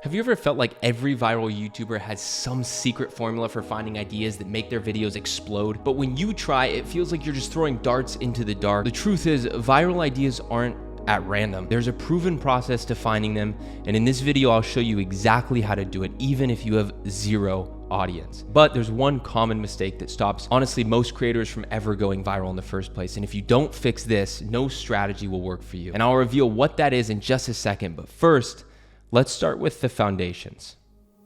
Have you ever felt like every viral YouTuber has some secret formula for finding ideas that make their videos explode? But when you try, it feels like you're just throwing darts into the dark. The truth is, viral ideas aren't at random. There's a proven process to finding them, and in this video, I'll show you exactly how to do it, even if you have zero audience. But there's one common mistake that stops, honestly, most creators from ever going viral in the first place. And if you don't fix this, no strategy will work for you. And I'll reveal what that is in just a second. But first, let's start with the foundations.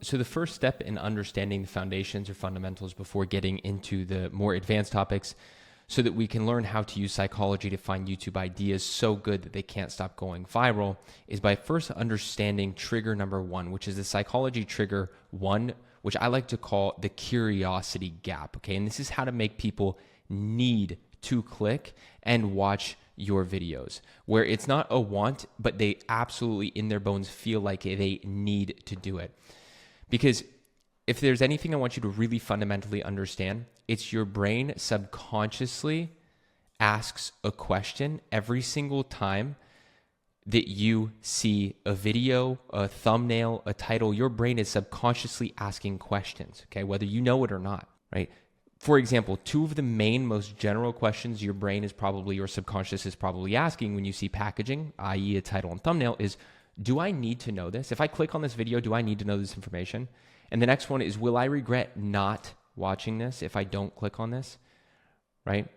So the first step in understanding the foundations or fundamentals before getting into the more advanced topics so that we can learn how to use psychology to find YouTube ideas so good that they can't stop going viral is by first understanding trigger number one, which is the psychology trigger one, which I like to call the curiosity gap, okay? And this is how to make people need to click and watch your videos, where it's not a want, but they absolutely in their bones feel like they need to do it. Because if there's anything I want you to really fundamentally understand, it's your brain subconsciously asks a question every single time that you see a video, a thumbnail, a title. Your brain is subconsciously asking questions, okay, whether you know it or not, right? For example, two of the main, most general questions your brain is probably, your subconscious is probably asking when you see packaging, i.e. a title and thumbnail, is, do I need to know this? If I click on this video, do I need to know this information? And the next one is, will I regret not watching this if I don't click on this, right?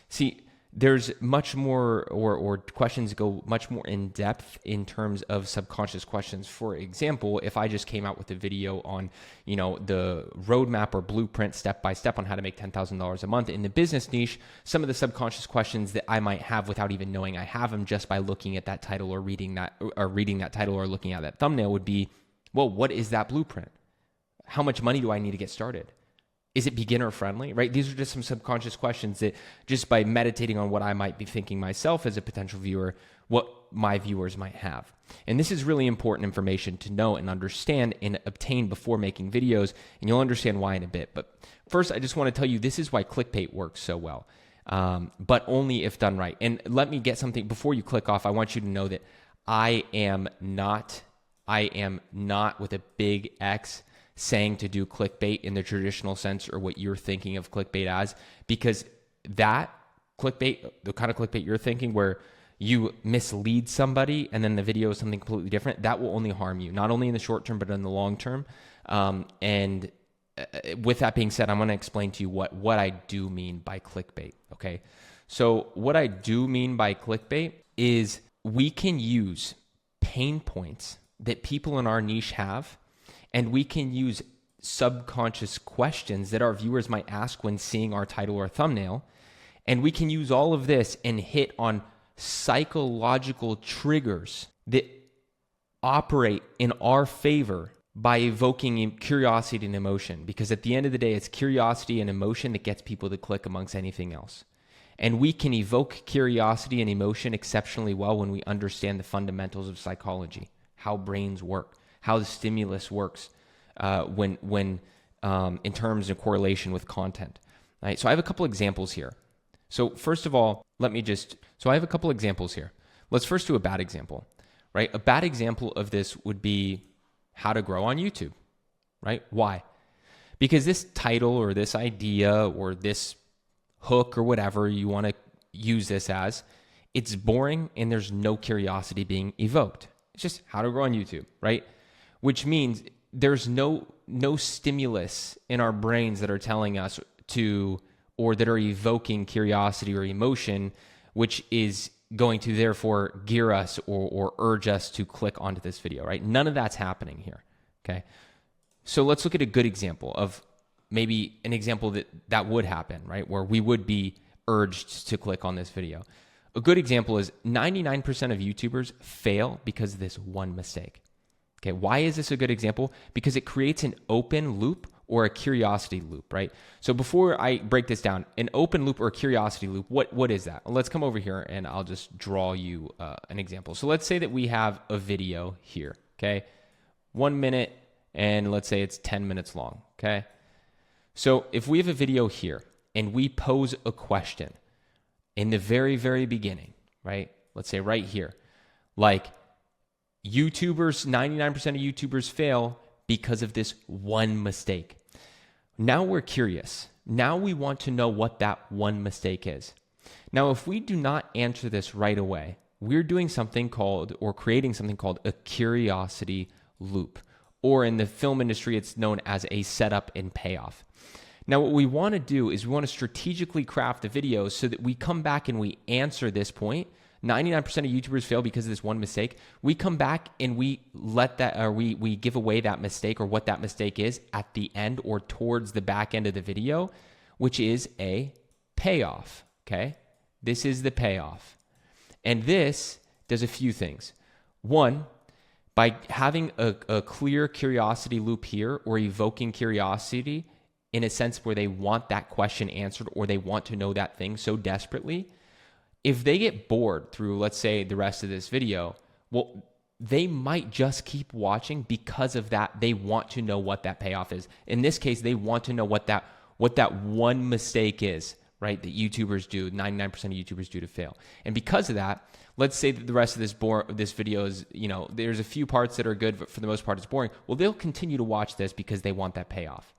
See, there's much more, or questions go much more in depth in terms of subconscious questions. For example, if I just came out with a video on, the roadmap or blueprint step by step on how to make $10,000 a month in the business niche, some of the subconscious questions that I might have without even knowing I have them just by looking at that title or reading that title or looking at that thumbnail would be, well, what is that blueprint? How much money do I need to get started? Is it beginner friendly, right? These are just some subconscious questions that just by meditating on what I might be thinking myself as a potential viewer, what my viewers might have. And this is really important information to know and understand and obtain before making videos, and you'll understand why in a bit. But first, I just want to tell you, this is why clickbait works so well, but only if done right. And let me get something, before you click off, I want you to know that I am not with a big X saying to do clickbait in the traditional sense or what you're thinking of clickbait as, because that clickbait, the kind of clickbait you're thinking where you mislead somebody and then the video is something completely different, that will only harm you, not only in the short term, but in the long term. And with that being said, I'm going to explain to you what I do mean by clickbait, okay? So what I do mean by clickbait is we can use pain points that people in our niche have, and we can use subconscious questions that our viewers might ask when seeing our title or thumbnail. And we can use all of this and hit on psychological triggers that operate in our favor by evoking curiosity and emotion. Because at the end of the day, it's curiosity and emotion that gets people to click amongst anything else. And we can evoke curiosity and emotion exceptionally well when we understand the fundamentals of psychology, how brains work, how the stimulus works when in terms of correlation with content. Right? So I have a couple examples here. So first of all, I have a couple examples here. Let's first do a bad example, right? A bad example of this would be how to grow on YouTube, right? Why? Because this title or this idea or this hook or whatever you want to use this as, it's boring and there's no curiosity being evoked. It's just how to grow on YouTube, right? Which means there's no stimulus in our brains that are telling us to, or that are evoking curiosity or emotion, which is going to therefore gear us or urge us to click onto this video, right? None of that's happening here, okay? So let's look at a good example of maybe an example that would happen, right? Where we would be urged to click on this video. A good example is 99% of YouTubers fail because of this one mistake. Okay, why is this a good example? Because it creates an open loop or a curiosity loop, right? So before I break this down, an open loop or a curiosity loop, what is that? Well, let's come over here and I'll just draw you an example. So let's say that we have a video here, okay? 1 minute, and let's say it's 10 minutes long, okay? So if we have a video here and we pose a question in the very, very beginning, right? Let's say right here, like, YouTubers, 99% of YouTubers fail because of this one mistake. Now we're curious. Now we want to know what that one mistake is. Now, if we do not answer this right away, we're doing something called, or creating something called, a curiosity loop. Or in the film industry, it's known as a setup and payoff. Now, what we want to do is we want to strategically craft the videos so that we come back and we answer this point. 99% of YouTubers fail because of this one mistake. We come back and we let that, or we give away that mistake or what that mistake is at the end or towards the back end of the video, which is a payoff, okay? This is the payoff. And this does a few things. One, by having a clear curiosity loop here or evoking curiosity in a sense where they want that question answered or they want to know that thing so desperately, if they get bored through, let's say, the rest of this video, well, they might just keep watching because of that. They want to know what that payoff is. In this case, they want to know what that one mistake is, right? That YouTubers do, 99% of YouTubers do to fail. And because of that, let's say that the rest of this video is, there's a few parts that are good, but for the most part, it's boring. Well, they'll continue to watch this because they want that payoff.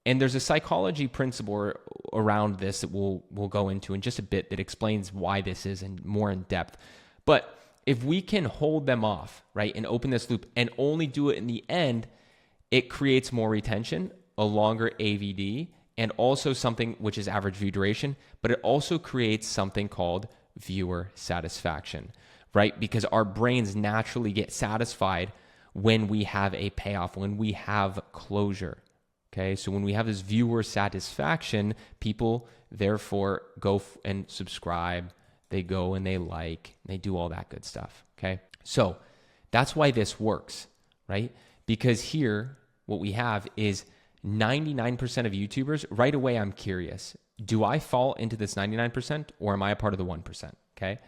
And there's a psychology principle around this that we'll go into in just a bit that explains why this is and more in depth. But if we can hold them off, right, and open this loop and only do it in the end, it creates more retention, a longer AVD, and also something which is average view duration, but it also creates something called viewer satisfaction, right? Because our brains naturally get satisfied when we have a payoff, when we have closure. Okay, so when we have this viewer satisfaction, people therefore go and subscribe, they go and they do all that good stuff. Okay, so that's why this works, right? Because here, what we have is 99% of YouTubers, right away I'm curious, do I fall into this 99% or am I a part of the 1%? Okay,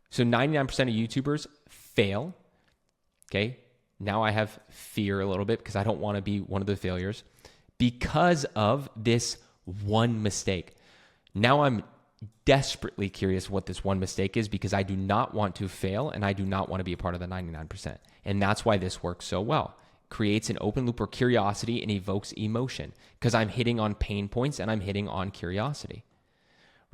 so 99% of YouTubers fail. Okay, now I have fear a little bit because I don't want to be one of the failures, because of this one mistake. Now I'm desperately curious what this one mistake is because I do not want to fail and I do not want to be a part of the 99%. And that's why this works so well. Creates an open loop or curiosity and evokes emotion because I'm hitting on pain points and I'm hitting on curiosity,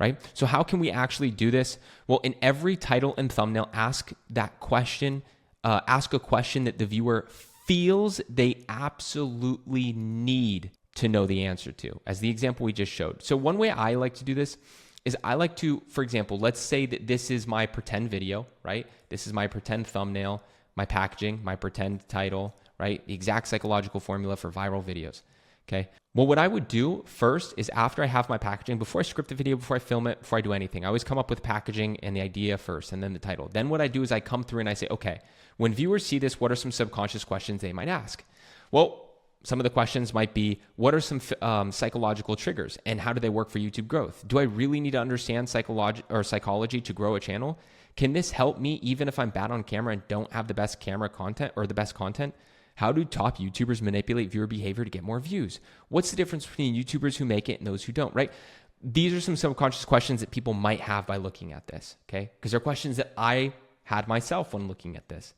right? So how can we actually do this? Well, in every title and thumbnail, ask a question that the viewer feels they absolutely need to know the answer to, as the example we just showed. So one way I like to do this is I like to, for example, let's say that this is my pretend video, right? This is my pretend thumbnail, my packaging, my pretend title, right? The exact psychological formula for viral videos, okay? Well, what I would do first is after I have my packaging, before I script the video, before I film it, before I do anything, I always come up with packaging and the idea first and then the title. Then what I do is I come through and I say, okay, when viewers see this, what are some subconscious questions they might ask? Well, some of the questions might be, what are some psychological triggers and how do they work for YouTube growth? Do I really need to understand psychology to grow a channel? Can this help me even if I'm bad on camera and don't have the best camera content or the best content? How do top YouTubers manipulate viewer behavior to get more views? What's the difference between YouTubers who make it and those who don't, right? These are some subconscious questions that people might have by looking at this, okay? Because they're questions that I had myself when looking at this,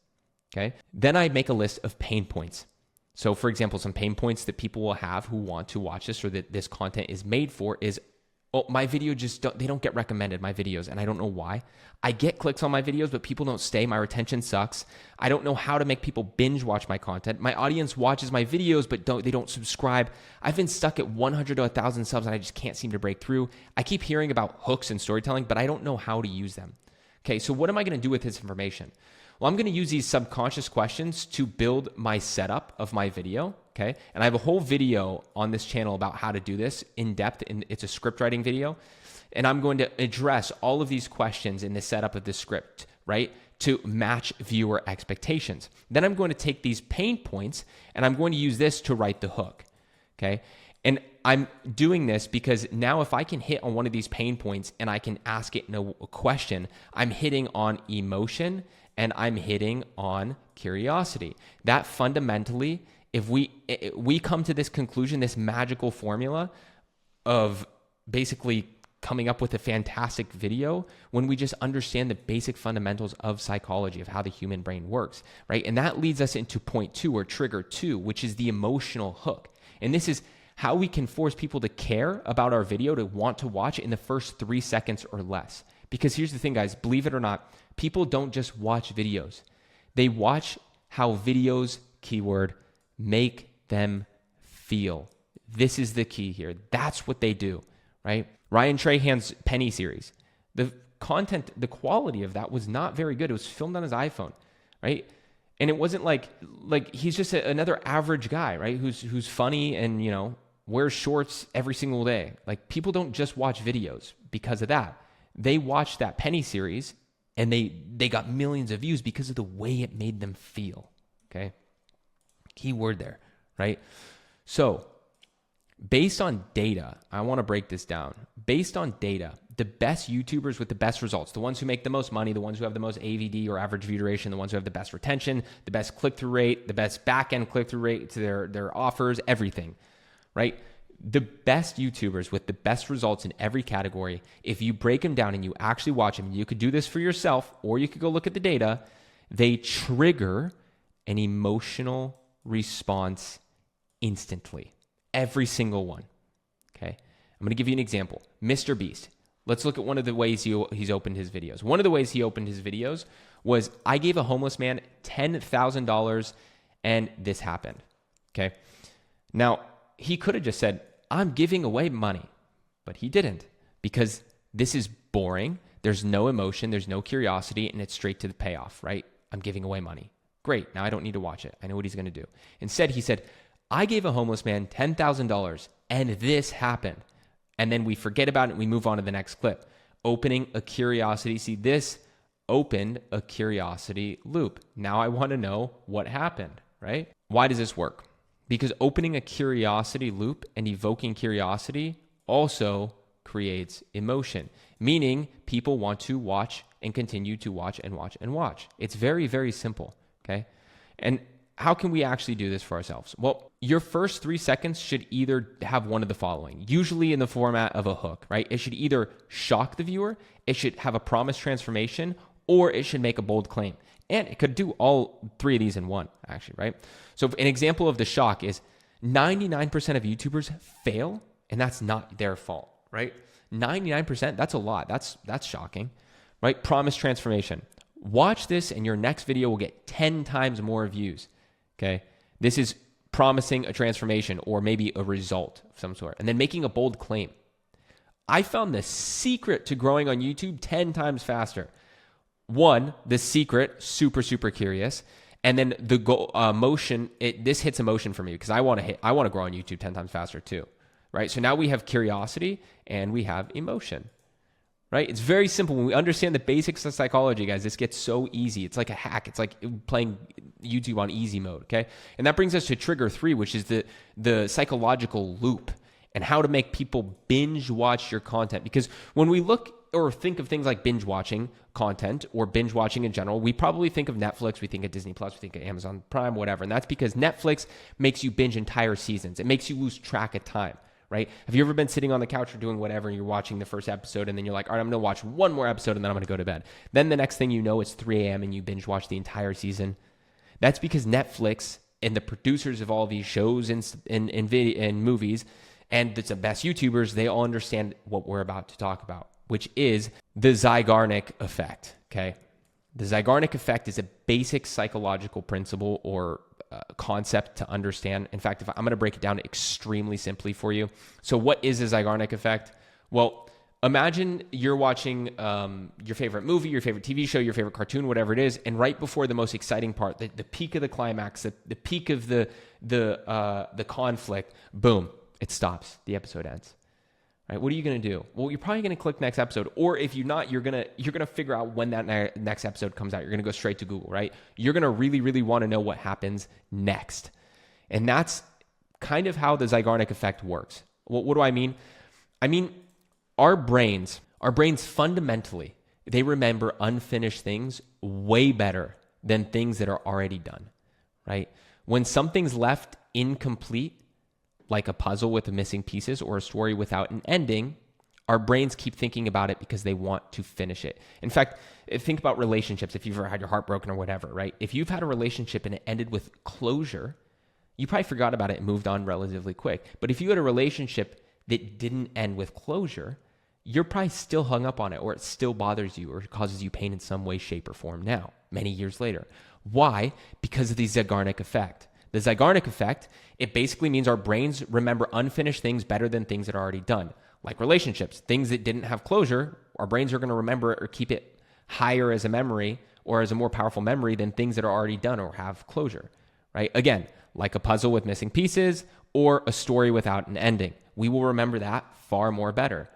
okay? Then I make a list of pain points. So for example, some pain points that people will have who want to watch this or that this content is made for is, oh, my video they don't get recommended, my videos, and I don't know why. I get clicks on my videos, but people don't stay. My retention sucks. I don't know how to make people binge watch my content. My audience watches my videos, but they don't subscribe. I've been stuck at 100 to 1,000 subs, and I just can't seem to break through. I keep hearing about hooks and storytelling, but I don't know how to use them. Okay, so what am I going to do with this information? Well, I'm going to use these subconscious questions to build my setup of my video, okay? And I have a whole video on this channel about how to do this in depth, and it's a script writing video. And I'm going to address all of these questions in the setup of the script, right? To match viewer expectations. Then I'm going to take these pain points and I'm going to use this to write the hook, okay? And I'm doing this because now if I can hit on one of these pain points and I can ask it in a question, I'm hitting on emotion and I'm hitting on curiosity. That fundamentally, if we come to this conclusion, this magical formula of basically coming up with a fantastic video when we just understand the basic fundamentals of psychology, of how the human brain works, right? And that leads us into point 2, or trigger 2, which is the emotional hook. And this is how we can force people to care about our video, to want to watch in the first 3 seconds or less. Because here's the thing, guys, believe it or not, people don't just watch videos. They watch how videos, keyword, make them feel. This is the key here. That's what they do, right? Ryan Trahan's Penny series. The content, the quality of that was not very good. It was filmed on his iPhone, right? And it wasn't like he's just another average guy, right? Who's funny and, you know, wears shorts every single day. Like, people don't just watch videos because of that. They watched that Penny series and they got millions of views because of the way it made them feel. Okay. Key word there, right? So based on data, I want to break this down. Based on data, the best YouTubers with the best results, the ones who make the most money, the ones who have the most AVD or average view duration, the ones who have the best retention, the best click-through rate, the best back-end click-through rate to their offers, everything, right? The best YouTubers with the best results in every category, if you break them down and you actually watch them, you could do this for yourself or you could go look at the data, they trigger an emotional response instantly. Every single one. Okay. I'm going to give you an example. Mr. Beast. Let's look at one of the ways he's opened his videos. One of the ways he opened his videos was, I gave a homeless man $10,000 and this happened. Okay. Now, he could have just said, I'm giving away money, but he didn't, because this is boring. There's no emotion. There's no curiosity, and it's straight to the payoff, right? I'm giving away money. Great. Now I don't need to watch it. I know what he's going to do. Instead, he said, I gave a homeless man $10,000 and this happened. And then we forget about it and we move on to the next clip. Opening a curiosity. See, this opened a curiosity loop. Now I want to know what happened, right? Why does this work? Because opening a curiosity loop and evoking curiosity also creates emotion, meaning people want to watch and continue to watch and watch and watch. It's very, very simple, okay? And how can we actually do this for ourselves? Well, your first 3 seconds should either have one of the following, usually in the format of a hook, right? It should either shock the viewer, it should have a promise transformation, or it should make a bold claim. And it could do all 3 of these in one, actually, right? So an example of the shock is 99% of YouTubers fail, and that's not their fault, right? 99%, that's a lot. That's shocking, right? Promise transformation. Watch this and your next video will get 10 times more views, okay? This is promising a transformation or maybe a result of some sort, and then making a bold claim. I found the secret to growing on YouTube 10 times faster. One, the secret, super, super curious. And then the goal, motion, this hits emotion for me because I want to grow on YouTube 10 times faster too, right? So now we have curiosity and we have emotion, right? It's very simple. When we understand the basics of psychology, guys, this gets so easy. It's like a hack. It's like playing YouTube on easy mode, okay? And that brings us to trigger 3, which is the psychological loop and how to make people binge watch your content. Because when we look or think of things like binge watching content or binge watching in general, we probably think of Netflix, we think of Disney Plus, we think of Amazon Prime, whatever. And that's because Netflix makes you binge entire seasons. It makes you lose track of time, right? Have you ever been sitting on the couch or doing whatever and you're watching the first episode and then you're like, all right, I'm going to watch one more episode and then I'm going to go to bed. Then the next thing you know, it's 3 a.m. and you binge watch the entire season. That's because Netflix and the producers of all these shows and movies and the best YouTubers, they all understand what we're about to talk about, which is the Zeigarnik effect, okay? The Zeigarnik effect is a basic psychological principle or concept to understand. In fact, I'm going to break it down extremely simply for you. So what is the Zeigarnik effect? Well, imagine you're watching your favorite movie, your favorite TV show, your favorite cartoon, whatever it is, and right before the most exciting part, the peak of the climax, the peak of the conflict, boom, it stops. The episode ends. Right? What are you going to do? Well, you're probably going to click next episode, or if you're not, you're going to figure out when that next episode comes out. You're going to go straight to Google, right? You're going to really, really want to know what happens next. And that's kind of how the Zeigarnik effect works. What do I mean? I mean, our brains fundamentally, they remember unfinished things way better than things that are already done, right? When something's left incomplete, like a puzzle with the missing pieces or a story without an ending, Our brains keep thinking about it because they want to finish it. In fact, think about relationships. If you've ever had your heart broken or whatever, right? If you've had a relationship and it ended with closure, you probably forgot about it and moved on relatively quick. But if you had a relationship that didn't end with closure, you're probably still hung up on it, or it still bothers you or causes you pain in some way, shape, or form now, many years later. Why? Because of the Zeigarnik effect. The Zeigarnik effect, it basically means our brains remember unfinished things better than things that are already done. Like relationships, things that didn't have closure, our brains are going to remember it or keep it higher as a memory or as a more powerful memory than things that are already done or have closure, right? Again, like a puzzle with missing pieces or a story without an ending. We will remember that far more better,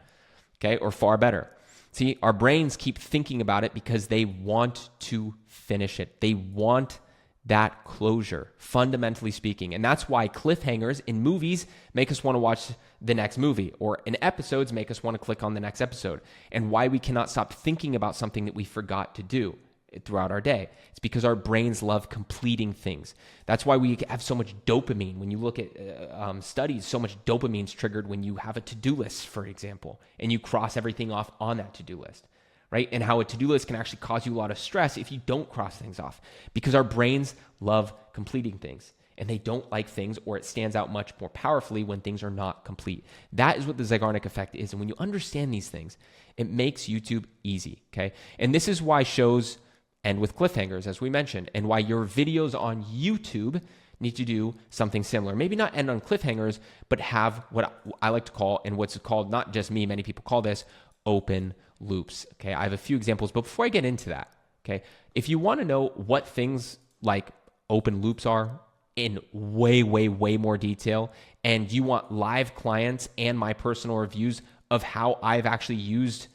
okay? Or far better. See, our brains keep thinking about it because they want to finish it. They want that closure, fundamentally speaking. And that's why cliffhangers in movies make us want to watch the next movie, or in episodes make us want to click on the next episode, and why we cannot stop thinking about something that we forgot to do throughout our day. It's because our brains love completing things. That's why we have so much dopamine. When you look at studies, so much dopamine is triggered when you have a to-do list, for example, and you cross everything off on that to-do list, right? And how a to-do list can actually cause you a lot of stress if you don't cross things off, because our brains love completing things. And they don't like things, or it stands out much more powerfully when things are not complete. That is what the Zeigarnik effect is. And when you understand these things, it makes YouTube easy, okay? And this is why shows end with cliffhangers, as we mentioned, and why your videos on YouTube need to do something similar. Maybe not end on cliffhangers, but have what I like to call, and what's called, not just me, many people call this, open loops, okay? I have a few examples, but before I get into that, okay, if you want to know what things like open loops are, in way, way, way more detail, and you want live clients and my personal reviews of how I've actually used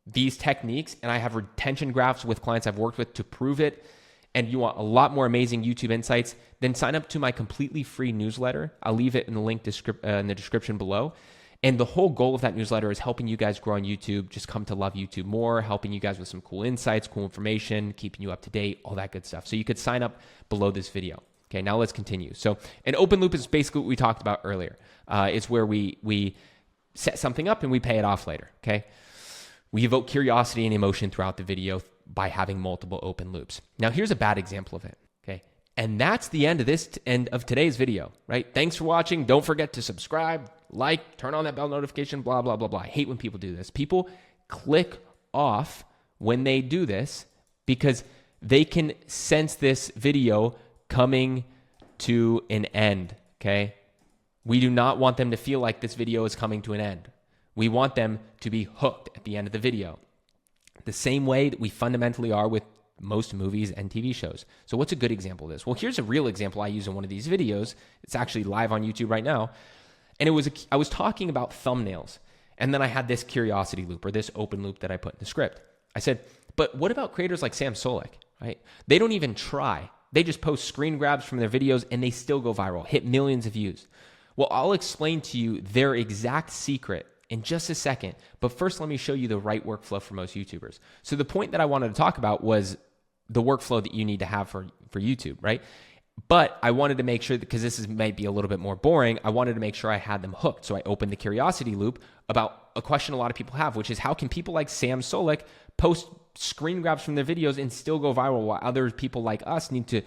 these techniques, and I have retention graphs with clients I've worked with to prove it, and you want a lot more amazing YouTube insights, then sign up to my completely free newsletter. I'll leave it in the link in the description below. And the whole goal of that newsletter is helping you guys grow on YouTube, just come to love YouTube more, helping you guys with some cool insights, cool information, keeping you up to date, all that good stuff. So you could sign up below this video. Okay, now let's continue. So an open loop is basically what we talked about earlier. It's where we set something up and we pay it off later, okay? We evoke curiosity and emotion throughout the video by having multiple open loops. Now here's a bad example of it, okay? And that's the end of today's video, right? Thanks for watching. Don't forget to subscribe, like, turn on that bell notification, blah, blah, blah, blah. I hate when people do this. People click off when they do this because they can sense this video coming to an end, okay? We do not want them to feel like this video is coming to an end. We want them to be hooked at the end of the video. The same way that we fundamentally are with most movies and TV shows. So what's a good example of this? Well, here's a real example I use in one of these videos. It's actually live on YouTube right now. And I was talking about thumbnails. And then I had this curiosity loop, or this open loop that I put in the script. I said, but what about creators like Sam Solik, right? They don't even try. They just post screen grabs from their videos and they still go viral, hit millions of views. Well, I'll explain to you their exact secret in just a second. But first, let me show you the right workflow for most YouTubers. So the point that I wanted to talk about was the workflow that you need to have for YouTube, right? But I wanted to make sure, because might be a little bit more boring, I wanted to make sure I had them hooked. So I opened the curiosity loop about a question a lot of people have, which is how can people like Sam Solik post screen grabs from their videos and still go viral while other people like us need to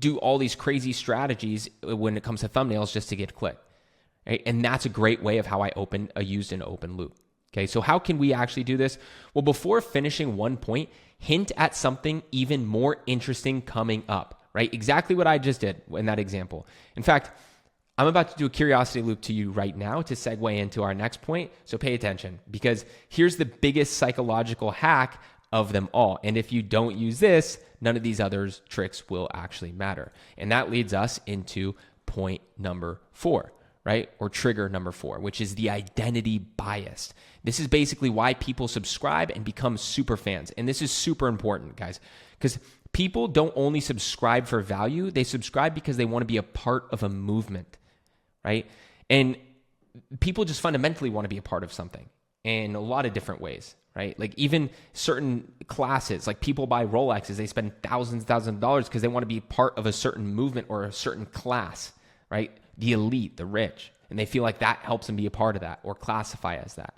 do all these crazy strategies when it comes to thumbnails just to get clicked, right? And that's a great way of how I used an open loop. Okay, so how can we actually do this? Well, before finishing one point, hint at something even more interesting coming up, right? Exactly what I just did in that example. In fact, I'm about to do a curiosity loop to you right now to segue into our next point. So pay attention, because here's the biggest psychological hack of them all. And if you don't use this, none of these other tricks will actually matter. And that leads us into point number 4, right? Or trigger number 4, which is the identity bias. This is basically why people subscribe and become super fans. And this is super important, guys, because people don't only subscribe for value, they subscribe because they want to be a part of a movement, right? And people just fundamentally want to be a part of something in a lot of different ways, right? Like even certain classes, like people buy Rolexes, they spend thousands of dollars because they want to be part of a certain movement or a certain class, right? The elite, the rich, and they feel like that helps them be a part of that or classify as that.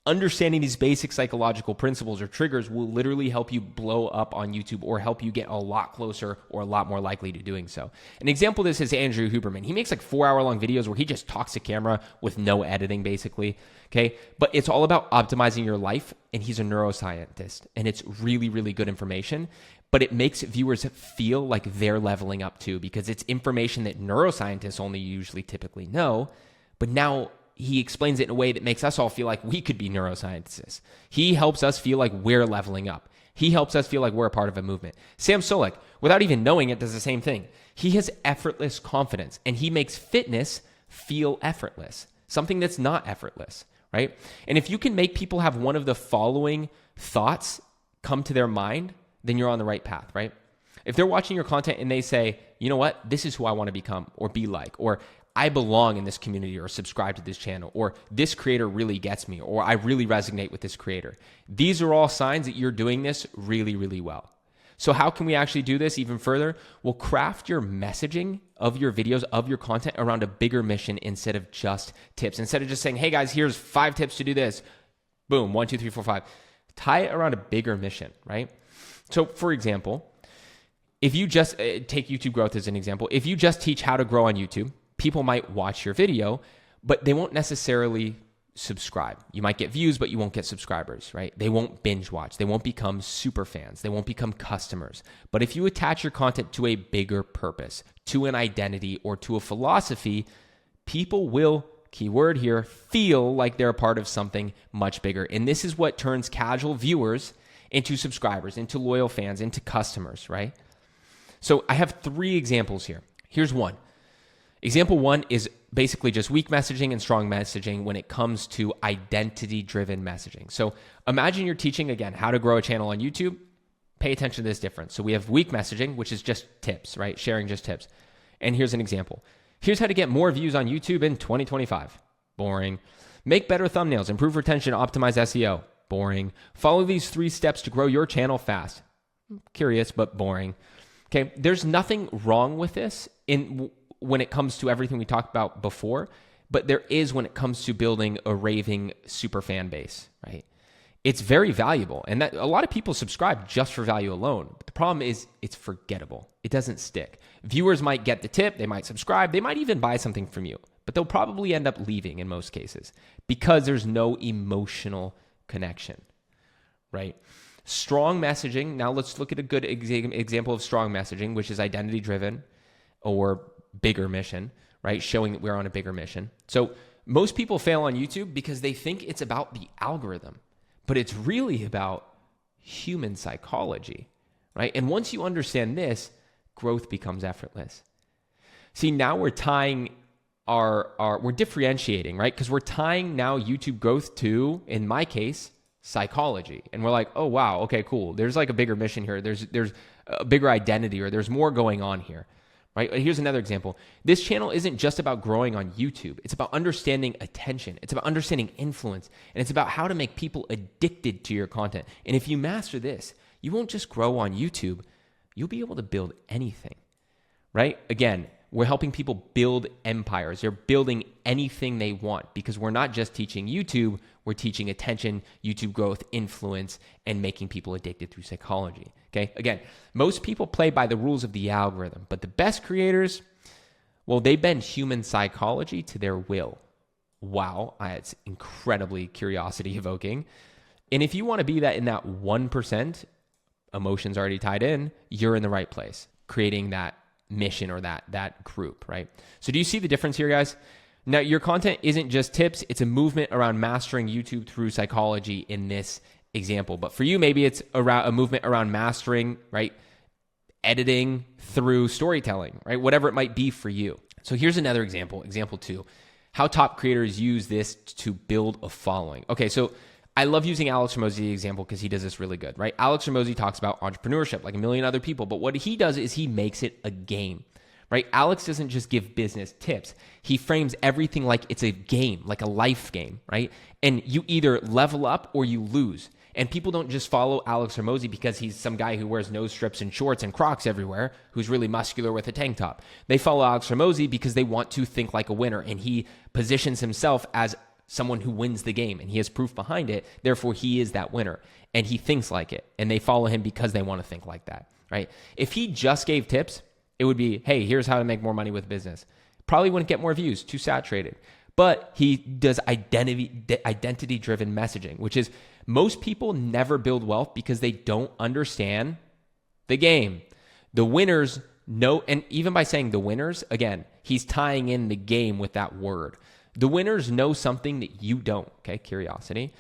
Understanding these basic psychological principles or triggers will literally help you blow up on YouTube or help you get a lot closer or a lot more likely to doing so. An example of this is Andrew Huberman. He makes like 4-hour-long videos where he just talks to camera with no editing, basically. Okay. But it's all about optimizing your life. And he's a neuroscientist. And it's really, really good information. But it makes viewers feel like they're leveling up too, because it's information that neuroscientists only usually typically know. But now he explains it in a way that makes us all feel like we could be neuroscientists. He helps us feel like we're leveling up. He helps us feel like we're a part of a movement. Sam Solek, without even knowing it, does the same thing. He has effortless confidence, and he makes fitness feel effortless, something that's not effortless, right? And if you can make people have one of the following thoughts come to their mind, then you're on the right path, right? If they're watching your content and they say, you know what, this is who I want to become or be like, or I belong in this community or subscribe to this channel, or this creator really gets me, or I really resonate with this creator. These are all signs that you're doing this really, really well. So how can we actually do this even further? Well, craft your messaging of your videos, of your content around a bigger mission instead of just tips. Instead of just saying, hey guys, here's 5 tips to do this. Boom, 1, 2, 3, 4, 5. Tie it around a bigger mission, right? So for example, if you just take YouTube growth as an example, if you just teach how to grow on YouTube, people might watch your video, but they won't necessarily subscribe. You might get views, but you won't get subscribers, right? They won't binge watch. They won't become super fans. They won't become customers. But if you attach your content to a bigger purpose, to an identity, or to a philosophy, people will, keyword here, feel like they're a part of something much bigger. And this is what turns casual viewers into subscribers, into loyal fans, into customers, right? So I have 3 examples here. Here's one. Example 1 is basically just weak messaging and strong messaging when it comes to identity-driven messaging. So imagine you're teaching, again, how to grow a channel on YouTube. Pay attention to this difference. So we have weak messaging, which is just tips, right? Sharing just tips. And here's an example. Here's how to get more views on YouTube in 2025. Boring. Make better thumbnails, improve retention, optimize SEO. Boring. Follow these 3 steps to grow your channel fast. Curious, but boring. Okay, there's nothing wrong with this when it comes to everything we talked about before, but there is when it comes to building a raving super fan base, right? It's very valuable, and that a lot of people subscribe just for value alone. But the problem is it's forgettable. It doesn't stick. Viewers might get the tip, they might subscribe, they might even buy something from you, but they'll probably end up leaving in most cases because there's no emotional connection, right? Strong messaging. Now let's look at a good example of strong messaging, which is identity driven or bigger mission, right? Showing that we're on a bigger mission. So most people fail on YouTube because they think it's about the algorithm, but it's really about human psychology, right? And once you understand this, growth becomes effortless. See, now we're tying we're differentiating, right? Because we're tying now YouTube growth to, in my case, psychology. And we're like, oh, wow, okay, cool. There's like a bigger mission here. There's a bigger identity, or there's more going on here, right? Here's another example. This channel isn't just about growing on YouTube. It's about understanding attention. It's about understanding influence. And it's about how to make people addicted to your content. And if you master this, you won't just grow on YouTube. You'll be able to build anything, right? Again, we're helping people build empires. They're building anything they want because we're not just teaching YouTube, we're teaching attention, YouTube growth, influence, and making people addicted through psychology. Okay. Again, most people play by the rules of the algorithm, but the best creators, well, they bend human psychology to their will. Wow. It's incredibly curiosity evoking. And if you want to be that in that 1%, emotions already tied in, you're in the right place, creating that mission or that group, right? So do you see the difference here, guys? Now, your content isn't just tips. It's a movement around mastering YouTube through psychology in this example. But for you, maybe it's around a movement around mastering, right? Editing through storytelling, right? Whatever it might be for you. So here's another example, example 2, how top creators use this to build a following. Okay, so I love using Alex Hormozi example because he does this really good, right? Alex Hormozi talks about entrepreneurship like a million other people, but what he does is he makes it a game, right? Alex doesn't just give business tips. He frames everything like it's a game, like a life game, right? And you either level up or you lose. And people don't just follow Alex Hormozi because he's some guy who wears nose strips and shorts and Crocs everywhere, who's really muscular with a tank top. They follow Alex Hormozi because they want to think like a winner, and he positions himself as someone who wins the game and he has proof behind it. Therefore, he is that winner and he thinks like it and they follow him because they want to think like that, right? If he just gave tips, it would be, hey, here's how to make more money with business. Probably wouldn't get more views, too saturated. But he does identity-driven messaging, which is most people never build wealth because they don't understand the game. The winners know, and even by saying the winners, again, he's tying in the game with that word. The winners know something that you don't, okay? Curiosity.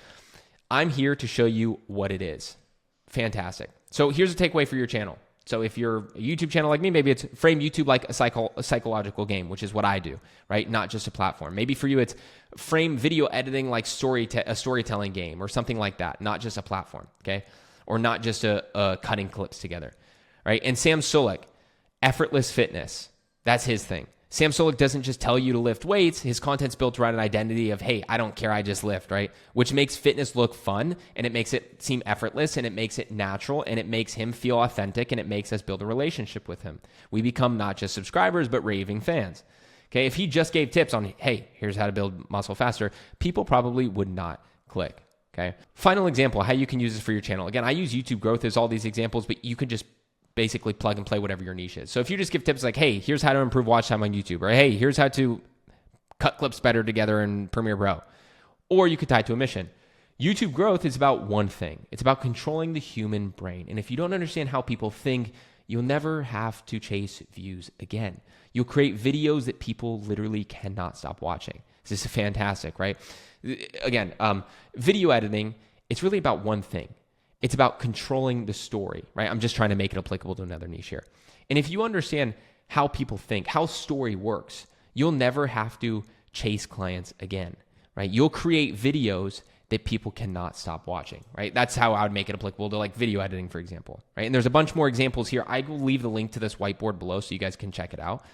I'm here to show you what it is. Fantastic. So here's a takeaway for your channel. So if you're a YouTube channel like me, maybe it's frame YouTube like a psychological game, which is what I do, right? Not just a platform. Maybe for you, it's frame video editing like a storytelling game or something like that, not just a platform, okay? Or not just a cutting clips together, right? And Sam Sulek, effortless fitness. That's his thing. Sam Sulek doesn't just tell you to lift weights. His content's built around an identity of, hey, I don't care, I just lift, right? Which makes fitness look fun, and it makes it seem effortless, and it makes it natural, and it makes him feel authentic, and it makes us build a relationship with him. We become not just subscribers, but raving fans. Okay, if he just gave tips on, hey, here's how to build muscle faster, people probably would not click. Okay. Final example, how you can use this for your channel. Again, I use YouTube growth as all these examples, but you could just basically plug and play whatever your niche is. So if you just give tips like, hey, here's how to improve watch time on YouTube, or hey, here's how to cut clips better together in Premiere Pro, or you could tie it to a mission. YouTube growth is about one thing. It's about controlling the human brain. And if you don't understand how people think, you'll never have to chase views again. You'll create videos that people literally cannot stop watching. This is fantastic, right? Again, video editing, it's really about one thing. It's about controlling the story, right? I'm just trying to make it applicable to another niche here. And if you understand how people think, how story works, you'll never have to chase clients again, right? You'll create videos that people cannot stop watching, right? That's how I would make it applicable to like video editing, for example, right? And there's a bunch more examples here. I will leave the link to this whiteboard below so you guys can check it out.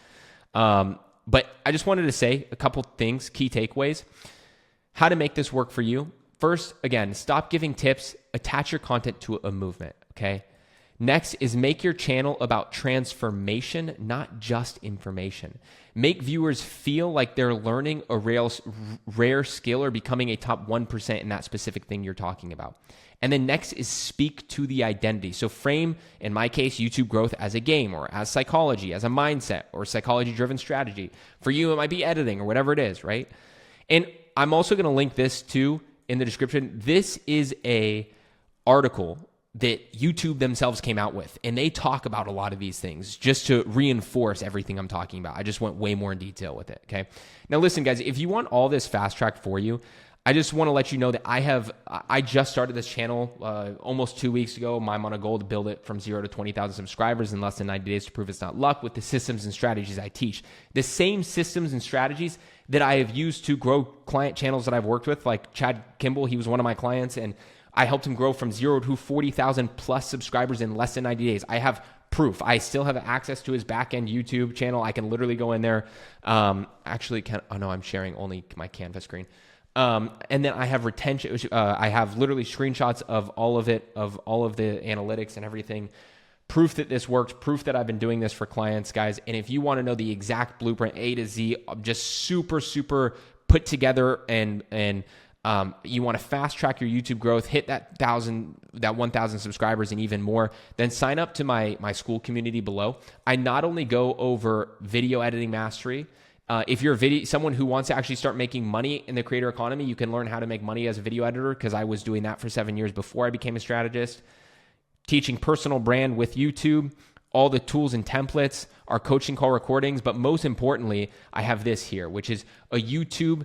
But I just wanted to say a couple things, key takeaways, how to make this work for you. First, again, stop giving tips, attach your content to a movement, okay? Next is make your channel about transformation, not just information. Make viewers feel like they're learning a rare skill or becoming a top 1% in that specific thing you're talking about. And then next is speak to the identity. So frame, in my case, YouTube growth as a game or as psychology, as a mindset or psychology-driven strategy. For you, it might be editing or whatever it is, right? And I'm also going to link this too in the description. This is a article that YouTube themselves came out with, and they talk about a lot of these things just to reinforce everything I'm talking about. I just went way more in detail with it, okay? Now listen, guys, if you want all this fast track for you, I just want to let you know that I just started this channel almost 2 weeks ago. I'm on a goal to build it from 0 to 20,000 subscribers in less than 90 days to prove it's not luck with the systems and strategies I teach. The same systems and strategies that I have used to grow client channels that I've worked with, like Chad Kimball, he was one of my clients, and I helped him grow from 0 to 40,000 plus subscribers in less than 90 days. I have proof. I still have access to his back-end YouTube channel. I can literally go in there. I'm sharing only my Canvas screen. And then I have retention. I have literally screenshots of all of it, of all of the analytics and everything. Proof that this works, proof that I've been doing this for clients, guys. And if you want to know the exact blueprint A to Z, just super, super put together and you want to fast track your YouTube growth, hit that 1,000 subscribers and even more, then sign up to my school community below. I not only go over video editing mastery. If you're someone who wants to actually start making money in the creator economy, you can learn how to make money as a video editor, because I was doing that for 7 years before I became a strategist. Teaching personal brand with YouTube, all the tools and templates, our coaching call recordings, but most importantly, I have this here, which is a YouTube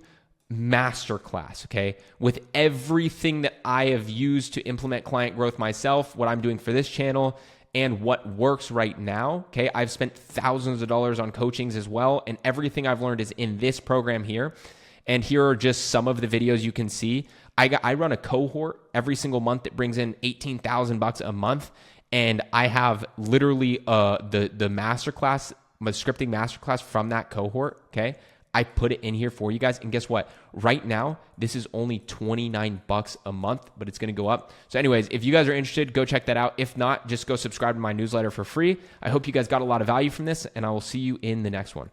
masterclass, okay? With everything that I have used to implement client growth myself, what I'm doing for this channel, and what works right now, okay? I've spent thousands of dollars on coachings as well, and everything I've learned is in this program here. And here are just some of the videos you can see. I run a cohort every single month that brings in $18,000 a month, and I have literally the masterclass, my scripting masterclass from that cohort, okay? I put it in here for you guys, and guess what? Right now, this is only $29 a month, but it's going to go up. So anyways, if you guys are interested, go check that out. If not, just go subscribe to my newsletter for free. I hope you guys got a lot of value from this, and I will see you in the next one.